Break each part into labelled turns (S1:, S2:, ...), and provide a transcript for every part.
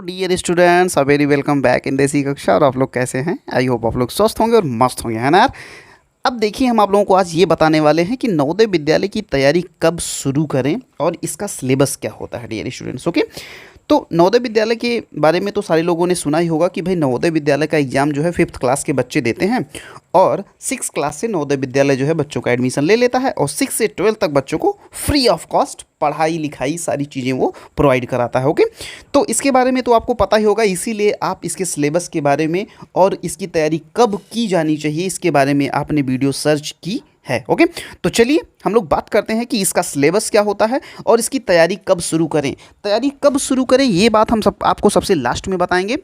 S1: Dear students, a very welcome back in Desi Kaksha. और आप लोग कैसे हैं? आई होप आप लोग स्वस्थ होंगे और मस्त होंगे, है ना यार। अब देखिए, हम आप लोगों को आज ये बताने वाले हैं कि नवोदय विद्यालय की तैयारी कब शुरू करें और इसका सिलेबस क्या होता है डियर स्टूडेंट्स। ओके, तो नवोदय विद्यालय के बारे में तो सारे लोगों ने सुना ही होगा कि भाई नवोदय विद्यालय का एग्ज़ाम जो है 5th क्लास के बच्चे देते हैं और 6 क्लास से नवोदय विद्यालय जो है बच्चों का एडमिशन ले लेता है और 6 से 12 तक बच्चों को फ्री ऑफ कॉस्ट पढ़ाई लिखाई सारी चीज़ें वो प्रोवाइड कराता है। ओके, तो इसके बारे में तो आपको पता ही होगा, इसीलिए आप इसके सिलेबस के बारे में और इसकी तैयारी कब की जानी चाहिए इसके बारे में आपने वीडियो सर्च की है। ओके, तो चलिए हम लोग बात करते हैं कि इसका सिलेबस क्या होता है और इसकी तैयारी कब शुरू करें। तैयारी कब शुरू करें ये बात हम आपको सबसे लास्ट में बताएंगे,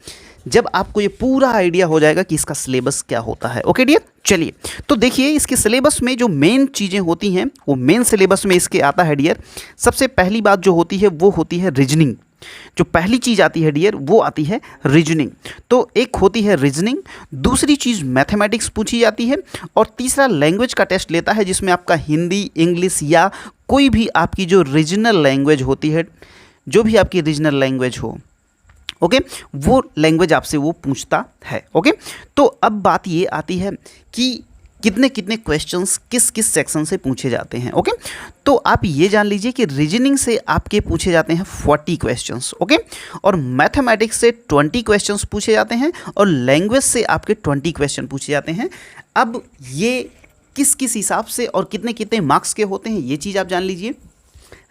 S1: जब आपको ये पूरा आइडिया हो जाएगा कि इसका सिलेबस क्या होता है। ओके डियर, चलिए तो देखिए, इसके सिलेबस में जो मेन चीज़ें होती हैं वो मेन सिलेबस में इसके आता है डियर। सबसे पहली बात जो होती है वो होती है रीजनिंग। जो पहली चीज़ आती है डियर वो आती है रीजनिंग। तो एक होती है रीजनिंग, दूसरी चीज़ मैथमेटिक्स पूछी जाती है और तीसरा लैंग्वेज का टेस्ट लेता है, जिसमें आपका हिंदी, इंग्लिश या कोई भी आपकी जो रीजनल लैंग्वेज होती है, जो भी आपकी रीजनल लैंग्वेज हो, ओके, वो लैंग्वेज आपसे वो पूछता है। ओके, तो अब बात ये आती है कि कितने कितने क्वेश्चंस किस किस सेक्शन से पूछे जाते हैं। ओके, तो आप ये जान लीजिए कि रीजनिंग से आपके पूछे जाते हैं 40 क्वेश्चंस। ओके, और मैथमेटिक्स से 20 क्वेश्चंस पूछे जाते हैं और लैंग्वेज से आपके 20 क्वेश्चन पूछे जाते हैं। अब ये किस किस हिसाब से और कितने कितने मार्क्स के होते हैं ये चीज़ आप जान लीजिए।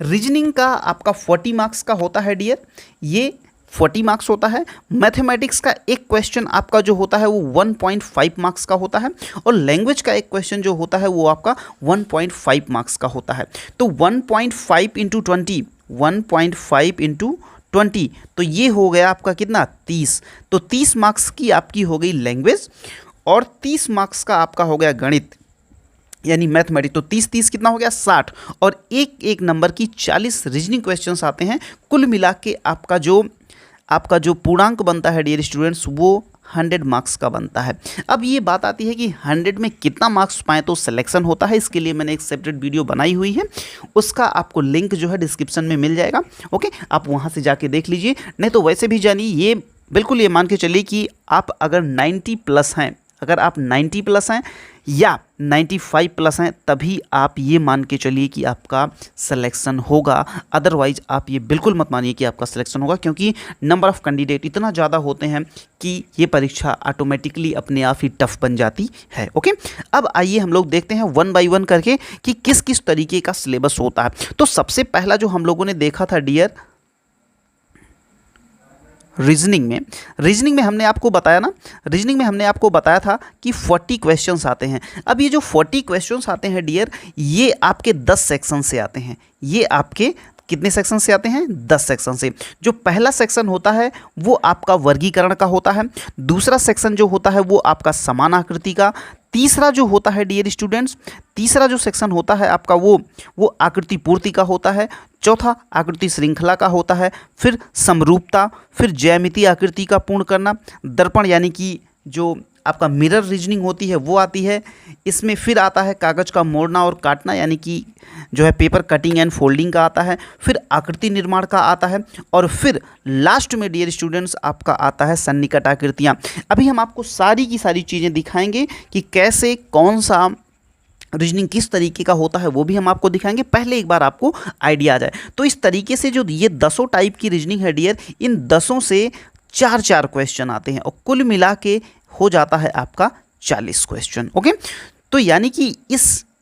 S1: रीजनिंग का आपका 40 मार्क्स का होता है डियर, ये 40 मार्क्स होता है। मैथमेटिक्स का एक क्वेश्चन आपका जो होता है वो 1.5 मार्क्स का होता है और लैंग्वेज का एक क्वेश्चन जो होता है वो आपका 1.5 मार्क्स का होता है। तो 1.5 इंटू 20, 1.5 इंटू 20, तो ये हो गया आपका कितना 30। तो 30 मार्क्स की आपकी हो गई लैंग्वेज और 30 मार्क्स का आपका हो गया गणित यानी मैथमेटिक्स। तो 30 कितना हो गया 60 और एक एक नंबर की 40 रीजनिंग क्वेश्चंस आते हैं। कुल मिला के आपका जो पूर्णांक बनता है डियर स्टूडेंट्स वो 100 मार्क्स का बनता है। अब ये बात आती है कि 100 में कितना मार्क्स पाएँ तो सिलेक्शन होता है। इसके लिए मैंने एक सेपरेट वीडियो बनाई हुई है, उसका आपको लिंक जो है डिस्क्रिप्शन में मिल जाएगा। ओके, आप वहाँ से जाके देख लीजिए। नहीं तो वैसे भी जानिए, ये बिल्कुल ये मान के चलिए कि आप अगर 90 प्लस हैं, अगर आप 90 प्लस हैं या 95 प्लस हैं, तभी आप ये मान के चलिए कि आपका सिलेक्शन होगा। अदरवाइज आप ये बिल्कुल मत मानिए कि आपका सिलेक्शन होगा, क्योंकि नंबर ऑफ़ कैंडिडेट इतना ज़्यादा होते हैं कि ये परीक्षा ऑटोमेटिकली अपने आप ही टफ बन जाती है। ओके, अब आइए हम लोग देखते हैं 1 बाय 1 करके कि किस किस तरीके का सिलेबस होता है। तो सबसे पहला जो हम लोगों ने देखा था डियर, रीजनिंग में हमने आपको बताया ना, रीजनिंग में हमने आपको बताया था कि 40 क्वेश्चंस आते हैं। अब ये जो 40 क्वेश्चंस आते हैं डियर, ये आपके 10 सेक्शन से आते हैं। ये आपके कितने सेक्शन से आते हैं? 10 सेक्शन से। जो पहला सेक्शन होता है वो आपका वर्गीकरण का होता है, दूसरा सेक्शन जो होता है वो आपका समान आकृति का, तीसरा जो होता है डियर स्टूडेंट्स, तीसरा जो सेक्शन होता है आपका वो आकृति पूर्ति का होता है, चौथा आकृति श्रृंखला का होता है, फिर समरूपता, फिर ज्यामितीय आकृति का पूर्ण करना, दर्पण यानी कि जो आपका मिरर रीजनिंग होती है वो आती है। इसमें फिर आता है कागज़ का मोड़ना और काटना यानी कि जो है पेपर कटिंग एंड फोल्डिंग का आता है, फिर आकृति निर्माण का आता है और फिर लास्ट में डियर स्टूडेंट्स आपका आता है सन्निकट आकृतियाँ। अभी हम आपको सारी की सारी चीज़ें दिखाएंगे कि कैसे कौन सा रीजनिंग किस तरीके का होता है, वो भी हम आपको दिखाएंगे। पहले एक बार आपको आइडिया आ जाए। तो इस तरीके से जो ये 10 टाइप की रीजनिंग है डियर, इन 10 से 4 क्वेश्चन आते हैं और कुल मिला के हो जाता है आपका 40 क्वेश्चन। ओके, तो यानी कि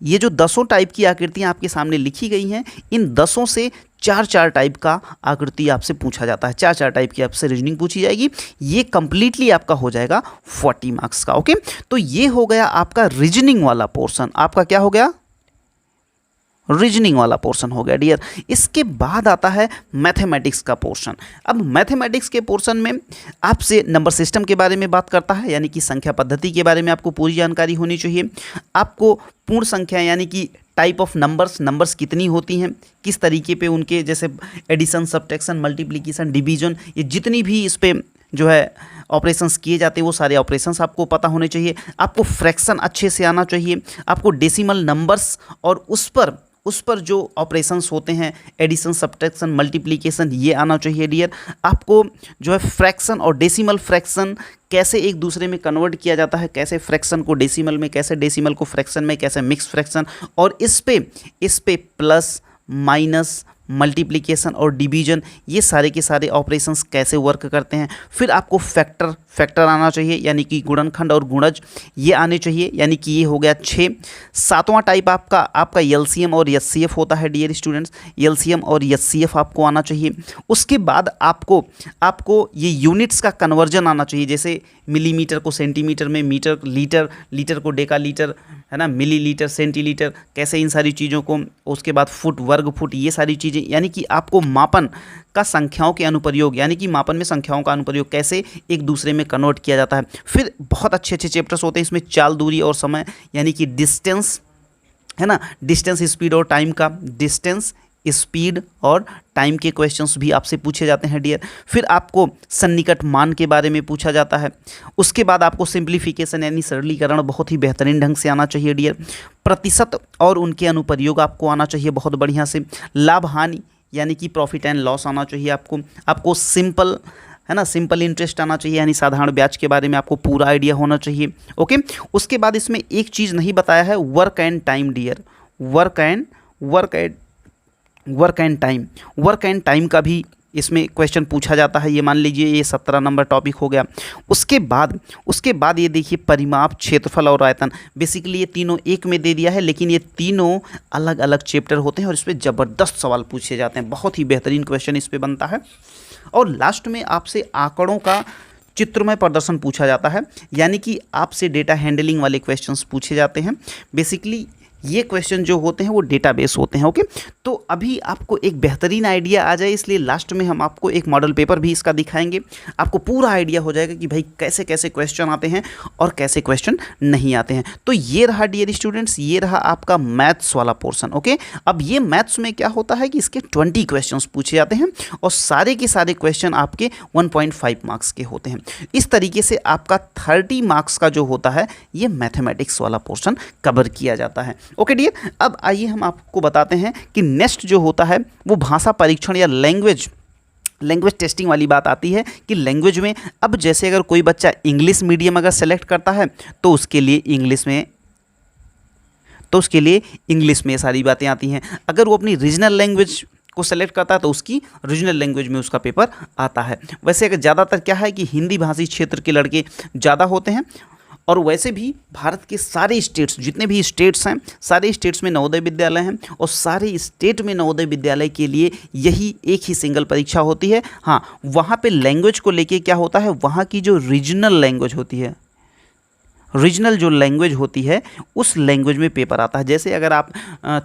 S1: ये जो 10 टाइप की आकृतियाँ आपके सामने लिखी गई हैं, इन 10 से 4 टाइप का आकृति आपसे पूछा जाता है, 4 टाइप की आपसे रीजनिंग पूछी जाएगी। ये कंप्लीटली आपका हो जाएगा 40 मार्क्स का। ओके, तो ये हो गया आपका रीजनिंग वाला पोर्शन। आपका क्या हो गया? रीजनिंग वाला पोर्शन हो गया डियर। इसके बाद आता है मैथमेटिक्स का पोर्शन। अब मैथमेटिक्स के पोर्शन में आपसे नंबर सिस्टम के बारे में बात करता है, यानी कि संख्या पद्धति के बारे में आपको पूरी जानकारी होनी चाहिए। आपको पूर्ण संख्या यानी कि टाइप ऑफ नंबर्स कितनी होती हैं, किस तरीके पे उनके जैसे एडिशन, सब्ट्रैक्शन, मल्टीप्लिकेशन, डिवीजन, ये जितनी भी इस पर जो है ऑपरेशंस किए जाते हैं वो सारे ऑपरेशंस आपको पता होने चाहिए। आपको फ्रैक्शन अच्छे से आना चाहिए। आपको डेसिमल नंबर्स और उस पर जो ऑपरेशंस होते हैं, एडिशन, सब्ट्रैक्शन, मल्टीप्लिकेशन, ये आना चाहिए डियर। आपको जो है फ्रैक्शन और डेसिमल फ्रैक्शन कैसे एक दूसरे में कन्वर्ट किया जाता है, कैसे फ्रैक्शन को डेसिमल में, कैसे डेसिमल को फ्रैक्शन में, कैसे मिक्स फ्रैक्शन, और इस पे प्लस, माइनस, मल्टीप्लिकेशन और डिवीजन, ये सारे के सारे ऑपरेशंस कैसे वर्क करते हैं। फिर आपको फैक्टर आना चाहिए, यानी कि गुणनखंड और गुणज ये आने चाहिए, यानी कि ये हो गया 6। सातवां टाइप आपका एलसीएम और एचसीएफ होता है डियर स्टूडेंट्स, एलसीएम और एचसीएफ आपको आना चाहिए। उसके बाद आपको ये यूनिट्स का कन्वर्जन आना चाहिए, जैसे मिलीमीटर को सेंटीमीटर में, मीटर लीटर को डेकालीटर, है ना, मिलीलीटर, सेंटीलीटर, कैसे इन सारी चीज़ों को, उसके बाद फुट, वर्ग फुट, ये सारी चीज़ें, यानी कि आपको मापन का संख्याओं के अनुप्रयोग, यानी कि मापन में संख्याओं का अनुप्रयोग कैसे एक दूसरे में कन्वर्ट किया जाता है। फिर बहुत अच्छे चैप्टर्स होते हैं इसमें, चाल, दूरी और समय, यानी कि डिस्टेंस, है ना, डिस्टेंस, स्पीड और टाइम का, डिस्टेंस, स्पीड और टाइम के क्वेश्चंस भी आपसे पूछे जाते हैं डियर। फिर आपको सन्निकट मान के बारे में पूछा जाता है। उसके बाद आपको सिंप्लीफिकेशन यानी सरलीकरण बहुत ही बेहतरीन ढंग से आना चाहिए डियर। प्रतिशत और उनके अनुप्रयोग आपको आना चाहिए बहुत बढ़िया से। लाभ हानि यानी कि प्रॉफिट एंड लॉस आना चाहिए आपको सिंपल, है ना, सिंपल इंटरेस्ट आना चाहिए, यानी साधारण ब्याज के बारे में आपको पूरा आइडिया होना चाहिए। ओके, उसके बाद इसमें एक चीज़ नहीं बताया है, work and time dear, work and time का भी इसमें क्वेश्चन पूछा जाता है। ये मान लीजिए ये 17 नंबर टॉपिक हो गया। उसके बाद ये देखिए परिमाप, क्षेत्रफल और आयतन, बेसिकली ये तीनों एक में दे दिया है, लेकिन ये तीनों अलग अलग चैप्टर होते हैं और इस पर ज़बरदस्त सवाल पूछे जाते हैं, बहुत ही बेहतरीन क्वेश्चन इस पर बनता है। और लास्ट में आपसे आंकड़ों का चित्रमय प्रदर्शन पूछा जाता है, यानी कि आपसे डेटा हैंडलिंग वाले क्वेश्चंस पूछे जाते हैं। बेसिकली ये क्वेश्चन जो होते हैं वो डेटाबेस होते हैं। ओके, तो अभी आपको एक बेहतरीन आइडिया आ जाए, इसलिए लास्ट में हम आपको एक मॉडल पेपर भी इसका दिखाएंगे। आपको पूरा आइडिया हो जाएगा कि भाई कैसे कैसे क्वेश्चन आते हैं और कैसे क्वेश्चन नहीं आते हैं। तो ये रहा डियर स्टूडेंट्स, ये रहा आपका मैथ्स वाला पोर्शन। ओके, अब ये मैथ्स में क्या होता है कि इसके 20 क्वेश्चन पूछे जाते हैं और सारे के सारे क्वेश्चन आपके 1.5 मार्क्स के होते हैं। इस तरीके से आपका 30 मार्क्स का जो होता है ये मैथमेटिक्स वाला पोर्शन कवर किया जाता है। ओके डियर, अब आइए हम आपको बताते हैं कि नेक्स्ट जो होता है वो भाषा परीक्षण या लैंग्वेज टेस्टिंग वाली बात आती है कि लैंग्वेज में अब जैसे अगर कोई बच्चा इंग्लिश मीडियम अगर सेलेक्ट करता है तो उसके लिए इंग्लिश में सारी बातें आती हैं। अगर वो अपनी रीजनल लैंग्वेज को सेलेक्ट करता है तो उसकी रीजनल लैंग्वेज में उसका पेपर आता है। वैसे अगर ज़्यादातर क्या है कि हिंदी भाषी क्षेत्र के लड़के ज़्यादा होते हैं, और वैसे भी भारत के सारे स्टेट्स, जितने भी स्टेट्स हैं, सारे स्टेट्स में नवोदय विद्यालय हैं और सारे स्टेट में नवोदय विद्यालय के लिए यही एक ही सिंगल परीक्षा होती है। हाँ, वहाँ पे लैंग्वेज को लेके क्या होता है, वहाँ की जो रीजनल लैंग्वेज होती है, रीजनल जो लैंग्वेज होती है उस लैंग्वेज में पेपर आता है। जैसे अगर आप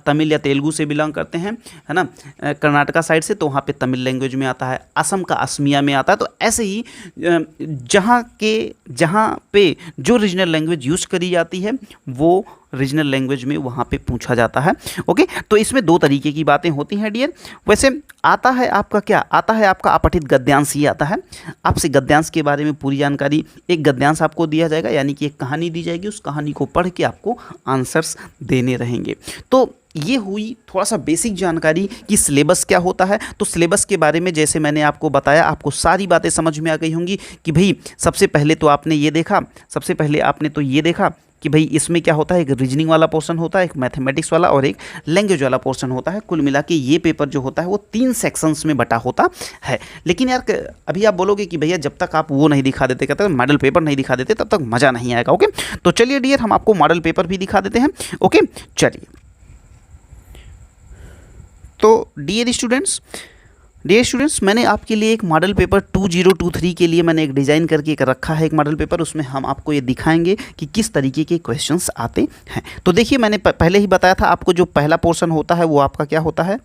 S1: तमिल या तेलुगु से बिलोंग करते हैं, है ना, कर्नाटका साइड से, तो वहाँ पे तमिल लैंग्वेज में आता है, असम का असमिया में आता है। तो ऐसे ही जहाँ पे जो रीजनल लैंग्वेज यूज़ करी जाती है वो रीजनल लैंग्वेज में वहाँ पे पूछा जाता है। ओके, तो इसमें दो तरीके की बातें होती हैं डियर। वैसे आता है आपका क्या आता है, आपका अपठित गद्यांश ही आता है। आपसे गद्यांश के बारे में पूरी जानकारी, एक गद्यांश आपको दिया जाएगा, यानी कि एक कहानी दी जाएगी, उस कहानी को पढ़ के आपको आंसर्स देने रहेंगे। तो ये हुई थोड़ा सा बेसिक जानकारी कि सिलेबस क्या होता है। तो सिलेबस के बारे में जैसे मैंने आपको बताया, आपको सारी बातें समझ में आ गई होंगी कि भाई सबसे पहले तो आपने ये देखा कि भाई इसमें क्या होता है, एक रीजनिंग वाला पोर्शन होता है, एक मैथमेटिक्स वाला और एक लैंग्वेज वाला पोर्शन होता है। कुल मिला के ये पेपर जो होता है वो 3 सेक्शंस में बटा होता है। लेकिन यार अभी आप बोलोगे कि भैया जब तक आप वो नहीं दिखा देते, कहते हैं मॉडल पेपर नहीं दिखा देते, तब तक मज़ा नहीं आएगा। ओके, तो चलिए डियर हम आपको मॉडल पेपर भी दिखा देते हैं। ओके, चलिए। तो डियर स्टूडेंट्स मैंने आपके लिए एक मॉडल पेपर 2023 के लिए मैंने एक डिज़ाइन करके एक रखा है, एक मॉडल पेपर। उसमें हम आपको ये दिखाएंगे कि किस तरीके के क्वेश्चंस आते हैं। तो देखिए, मैंने पहले ही बताया था आपको, जो पहला पोर्शन होता है वो आपका क्या होता है,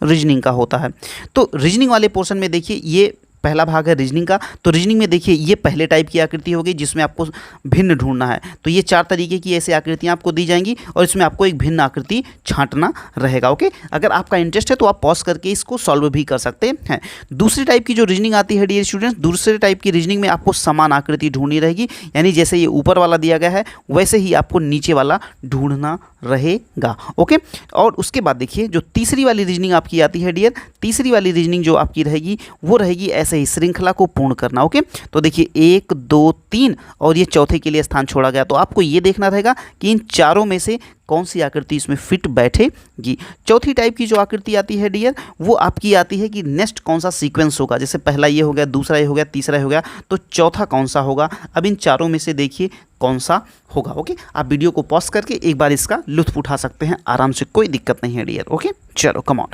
S1: रीजनिंग का होता है। तो रीजनिंग वाले पोर्शन में देखिए ये पहला भाग है रीजनिंग का। तो रीजनिंग में देखिए ये पहले टाइप की आकृति होगी जिसमें आपको भिन्न ढूंढना है। तो ये 4 तरीके की ऐसी आकृतियाँ आपको दी जाएंगी और इसमें आपको एक भिन्न आकृति छांटना रहेगा। ओके, अगर आपका इंटरेस्ट है तो आप पॉज करके इसको सॉल्व भी कर सकते हैं। दूसरी टाइप की जो रीजनिंग आती है डियर स्टूडेंट्स, दूसरे टाइप की रीजनिंग में आपको समान आकृति ढूंढनी रहेगी, यानी जैसे ये ऊपर वाला दिया गया है वैसे ही आपको नीचे वाला ढूंढना रहेगा। ओके, और उसके बाद देखिए जो तीसरी वाली रीजनिंग आपकी आती है डियर, तीसरी वाली रीजनिंग जो आपकी रहेगी वो रहेगी ऐसे ही श्रृंखला को पूर्ण करना। ओके, तो देखिए 1 2 3 और ये चौथे के लिए स्थान छोड़ा गया, तो आपको ये देखना रहेगा कि इन चारों में से कौन सी आकृति इसमें फिट बैठेगी। चौथी टाइप की जो आकृति आती है डियर वो आपकी आती है कि नेक्स्ट कौन सा सीक्वेंस होगा, जैसे पहला ये हो गया, दूसरा ये हो गया, तीसरा ये हो गया, तो चौथा कौन सा होगा। अब इन चारों में से देखिए कौन सा होगा। ओके, आप वीडियो को पॉज करके एक बार इसका लुत्फ उठा सकते हैं आराम से, कोई दिक्कत नहीं है डियर। ओके, चलो कम ऑन।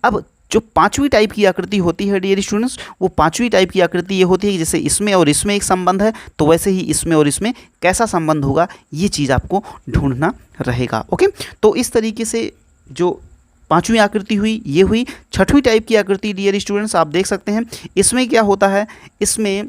S1: अब जो पांचवी टाइप की आकृति होती है डियर स्टूडेंट्स, वो पांचवी टाइप की आकृति ये होती है कि जैसे इसमें और इसमें एक संबंध है, तो वैसे ही इसमें और इसमें कैसा संबंध होगा ये चीज़ आपको ढूंढना रहेगा। ओके, तो इस तरीके से जो पांचवी आकृति हुई ये हुई। छठवीं टाइप की आकृति डियर स्टूडेंट्स आप देख सकते हैं, इसमें क्या होता है, इसमें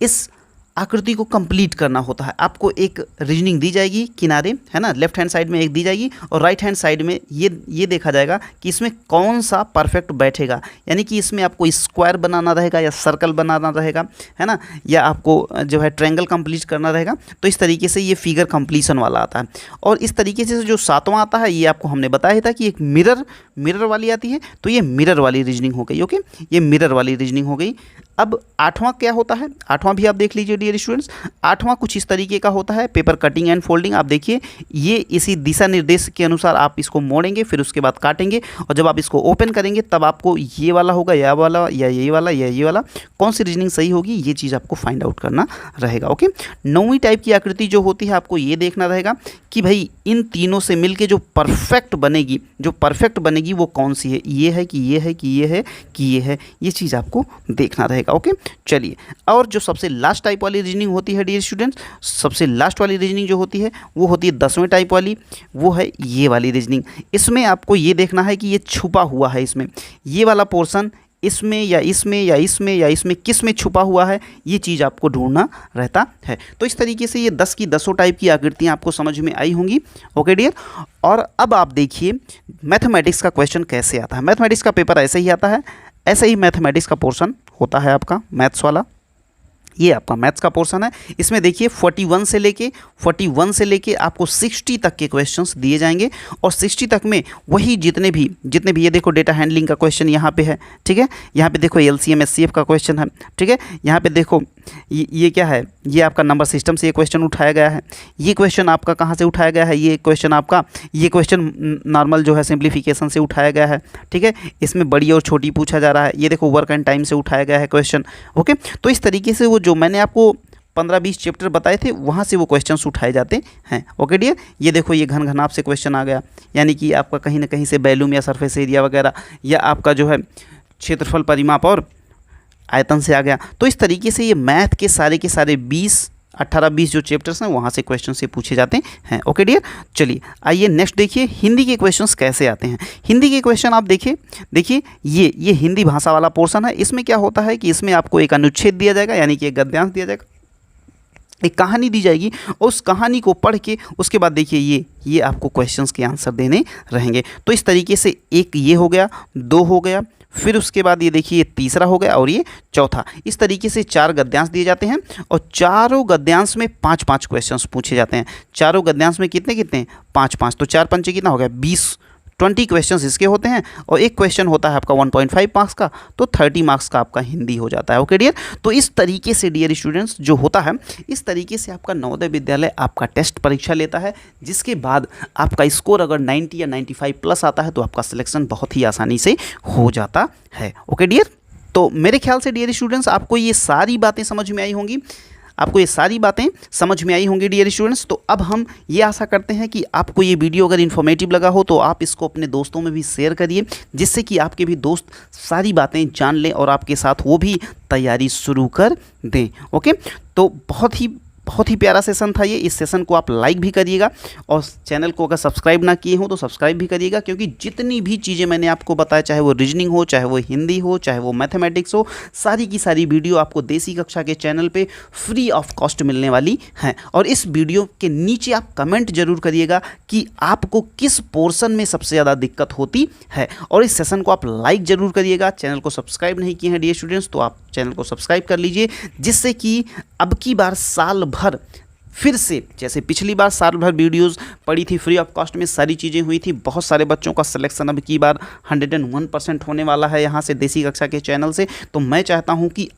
S1: इस आकृति को कंप्लीट करना होता है। आपको एक रीजनिंग दी जाएगी किनारे, है ना, लेफ्ट हैंड साइड में एक दी जाएगी और राइट हैंड साइड में ये देखा जाएगा कि इसमें कौन सा परफेक्ट बैठेगा, यानी कि इसमें आपको स्क्वायर बनाना रहेगा या सर्कल बनाना रहेगा, है ना, या आपको जो है ट्रायंगल कंप्लीट करना रहेगा। तो इस तरीके से ये फिगर कंप्लीशन वाला आता है। और इस तरीके से जो सातवां आता है ये आपको हमने बताया था कि एक मिरर वाली आती है, तो ये मिरर वाली रीजनिंग हो गई। ओके, ये मिरर वाली रीजनिंग हो गई। अब आठवां क्या होता है, आठवां भी आप देख लीजिए डियर स्टूडेंट्स। आठवां कुछ इस तरीके का होता है, पेपर कटिंग एंड फोल्डिंग। आप देखिए ये इसी दिशा निर्देश के अनुसार आप इसको मोड़ेंगे, फिर उसके बाद काटेंगे, और जब आप इसको ओपन करेंगे तब आपको ये वाला होगा, या वाला, या ये वाला, या ये वाला, कौन सी रीजनिंग सही होगी ये चीज़ आपको फाइंड आउट करना रहेगा। ओके, नौवीं टाइप की आकृति जो होती है आपको ये देखना रहेगा कि भाई इन तीनों से मिलके जो परफेक्ट बनेगी वो कौन सी है, ये है कि ये है कि ये है कि ये है, ये चीज़ आपको देखना रहेगा। ओके, चलिए, और जो सबसे लास्ट टाइप वाली रीजनिंग होती है डियर स्टूडेंट्स, सबसे लास्ट वाली रीजनिंग जो होती है वो होती है 10वें टाइप वाली, वो है ये वाली रीजनिंग। इसमें आपको ये देखना है कि ये छुपा हुआ है, इसमें ये वाला पोर्शन इसमें या इसमें या इसमें या इसमें किस में छुपा हुआ है, ये चीज़ आपको ढूंढना रहता है। तो इस तरीके से ये 10 की 10 टाइप की आकृतियाँ आपको समझ में आई होंगी। ओके डियर, और अब आप देखिए मैथमेटिक्स का क्वेश्चन कैसे आता है। मैथमेटिक्स का पेपर ऐसे ही आता है, ऐसे ही मैथमेटिक्स का पोर्शन होता है आपका मैथ्स वाला। ये आपका मैथ्स का पोर्शन है। इसमें देखिए 41 से लेके आपको 60 तक के क्वेश्चंस दिए जाएंगे, और 60 तक में वही जितने भी ये देखो डेटा हैंडलिंग का क्वेश्चन यहाँ पे है, ठीक है, यहाँ पे देखो LCM SCF का क्वेश्चन है, ठीक है, यहाँ पे देखो ये क्या है, ये आपका नंबर सिस्टम से ये क्वेश्चन उठाया गया है। ये क्वेश्चन आपका कहाँ से उठाया गया है, ये क्वेश्चन नॉर्मल जो है सिंप्लीफिकेशन से उठाया गया है, ठीक है, इसमें बड़ी और छोटी पूछा जा रहा है। ये देखो वर्क एंड टाइम से उठाया गया है क्वेश्चन। ओके, तो इस तरीके से वो जो मैंने आपको 15-20 चैप्टर बताए थे वहाँ से वो क्वेश्चंस उठाए जाते हैं। ओके डियर, ये देखो ये घन घनाभ से क्वेश्चन आ गया, यानी कि आपका कहीं ना कहीं से वैल्यूम या सरफेस एरिया वगैरह, या आपका जो है क्षेत्रफल परिमाप और आयतन से आ गया। तो इस तरीके से ये मैथ के सारे 18-20 जो चैप्टर्स हैं वहाँ से क्वेश्चन से पूछे जाते हैं। ओके डियर, चलिए आइए नेक्स्ट देखिए हिंदी के क्वेश्चंस कैसे आते हैं। हिंदी के क्वेश्चन आप देखिए ये हिंदी भाषा वाला पोर्शन है। इसमें क्या होता है कि इसमें आपको एक अनुच्छेद दिया जाएगा, यानी कि एक गद्यांश दिया जाएगा, एक कहानी दी जाएगी, और उस कहानी को पढ़ के उसके बाद देखिए ये आपको क्वेश्चंस के आंसर देने रहेंगे। तो इस तरीके से एक ये हो गया, 2 हो गया, फिर उसके बाद ये देखिए तीसरा हो गया और ये चौथा। इस तरीके से 4 गद्यांश दिए जाते हैं, और चारों गद्यांश में 5-5 क्वेश्चंस पूछे जाते हैं। चारों गद्यांश में कितने 5-5, तो 4 पंचे कितना हो गया 20 क्वेश्चंस इसके होते हैं, और एक क्वेश्चन होता है आपका 1.5 मार्क्स का, तो 30 मार्क्स का आपका हिंदी हो जाता है। ओके डियर, तो इस तरीके से डियर स्टूडेंट्स जो होता है, इस तरीके से आपका नवोदय विद्यालय आपका टेस्ट परीक्षा लेता है, जिसके बाद आपका स्कोर अगर 90 या 95 प्लस आता है तो आपका सिलेक्शन बहुत ही आसानी से हो जाता है। ओके डियर, तो मेरे ख्याल से डियर स्टूडेंट्स आपको ये सारी बातें समझ में आई होंगी, डियर स्टूडेंट्स। तो अब हम ये आशा करते हैं कि आपको ये वीडियो अगर इन्फॉर्मेटिव लगा हो तो आप इसको अपने दोस्तों में भी शेयर करिए, जिससे कि आपके भी दोस्त सारी बातें जान लें और आपके साथ वो भी तैयारी शुरू कर दें। ओके, तो बहुत ही प्यारा सेशन था ये। इस सेशन को आप लाइक भी करिएगा, और चैनल को अगर सब्सक्राइब ना किए हो तो सब्सक्राइब भी करिएगा, क्योंकि जितनी भी चीज़ें मैंने आपको बताया, चाहे वो रीजनिंग हो, चाहे वो हिंदी हो, चाहे वो मैथमेटिक्स हो, सारी की सारी वीडियो आपको देसी कक्षा के चैनल पे फ्री ऑफ कॉस्ट मिलने वाली हैं। और इस वीडियो के नीचे आप कमेंट जरूर करिएगा कि आपको किस पोर्शन में सबसे ज़्यादा दिक्कत होती है, और इस सेशन को आप लाइक ज़रूर करिएगा। चैनल को सब्सक्राइब नहीं किए हैं डियर स्टूडेंट्स तो आप चैनल को सब्सक्राइब कर लीजिए, जिससे कि अब की बार साल भर फिर से जैसे पिछली बार साल भर वीडियोस पड़ी थी, फ्री ऑफ कॉस्ट में सारी चीज़ें हुई थी, बहुत सारे बच्चों का सिलेक्शन अब की बार 101% होने वाला है यहाँ से देसी कक्षा के चैनल से। तो मैं चाहता हूँ कि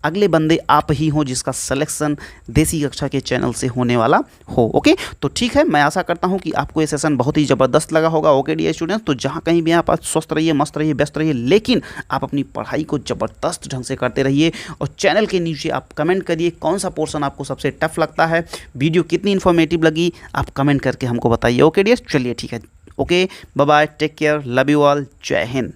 S1: अगले बंदे आप ही हों जिसका सिलेक्शन देसी कक्षा के चैनल से होने वाला हो। ओके, तो ठीक है, मैं आशा करता हूं कि आपको ये सेशन बहुत ही ज़बरदस्त लगा होगा। ओके डियर स्टूडेंट्स, तो जहां कहीं भी आप स्वस्थ रहिए, मस्त रहिए, व्यस्त रहिए, लेकिन आप अपनी पढ़ाई को ज़बरदस्त ढंग से करते रहिए। और चैनल के नीचे आप कमेंट करिए कौन सा पोर्शन आपको सबसे टफ लगता है, वीडियो कितनी इन्फॉर्मेटिव लगी, आप कमेंट करके हमको बताइए। ओके डियर, चलिए ठीक है, okay bye bye, take care, love you all, जय हिंद।